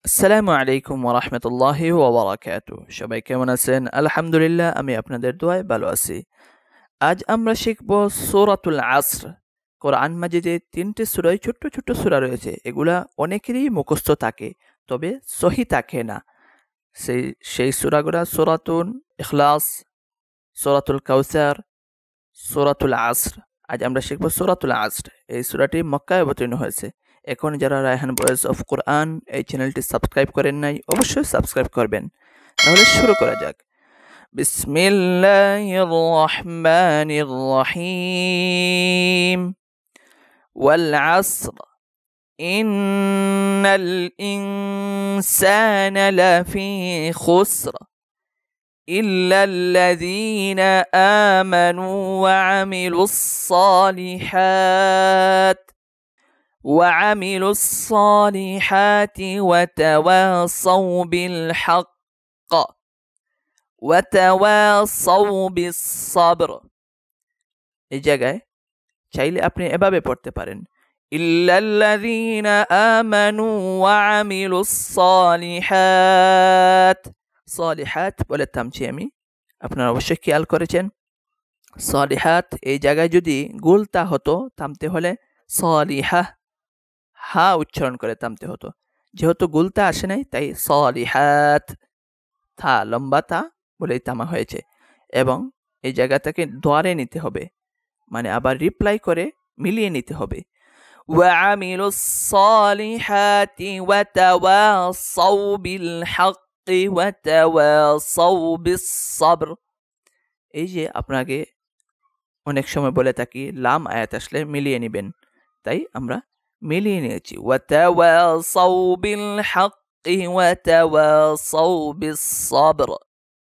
আসসালামু আলাইকুম ওয়া রাহমাতুল্লাহি ওয়া বারাকাতুহু। সবাই কেমন আছেন? আলহামদুলিল্লাহ, আমি আপনাদের দোয়ায় ভালো আছি। আজ আমরা শিখব সূরাতুল আসর। কোরআন মাজিদে ৩টি সূরায় ছোট্ট ছোট্ট সূরা রয়েছে। এগুলা অনেকেরই মুখস্থ থাকে, তবে সহি থাকে না। সেই সূরাগুলা সূরাতুল ইখলাস, সূরাতুল কাউসার, সূরাতুল আসর। আজ আমরা শিখব সূরাতুল আসর। এই সূরাটি মক্কায় অবতীর্ণ হয়েছে। এখন যারা রায়হান ভয়েস অফ কোরআন এই চ্যানেলটি সাবস্ক্রাইব করেন নাই, অবশ্যই সাবস্ক্রাইব করবেন। তাহলে শুরু করা যাক। বিসমিল্লাহির রহমানির রহিম। ওয়াল আসর ইন্নাল ইনসানা লাফি খুসর إلا الذين آمنوا وعملوا الصالحات وتواصوا بالحق وتواصوا بالصبر। এই জায়গায় চাইলে আপনি এভাবে পড়তে পারেন, ইল্লাল্লাযীনা আমানু ওয়া আমিলুস সালিহাত। সলিহাত বলে থামছি আমি, আপনারা অবশ্যই খেয়াল করেছেন। সলিহাত এই জায়গায় যদি গুলতা হতো, থামতে হলে সলিহা হা উচ্চারণ করে থামতে হতো। যেহেতু গুলতা আসে নাই, তাই সলিহাত থা লম্বা তা বলেই থামা হয়েছে। এবং এই জায়গাটাকে দোয়ারে নিতে হবে, মানে আবার রিপ্লাই করে মিলিয়ে নিতে হবে। وعملوا الصالحات وتواصوا بالحق وتواصوا بالصبر। এই যে আপনাকে অনেক সময় বলে থাকি লাম আয়াত আসলে মিলিয়ে নেবেন, তাই আমরা মিলিয়ে নিয়েছি। وتواصوا بالحق وتواصوا بالصبر।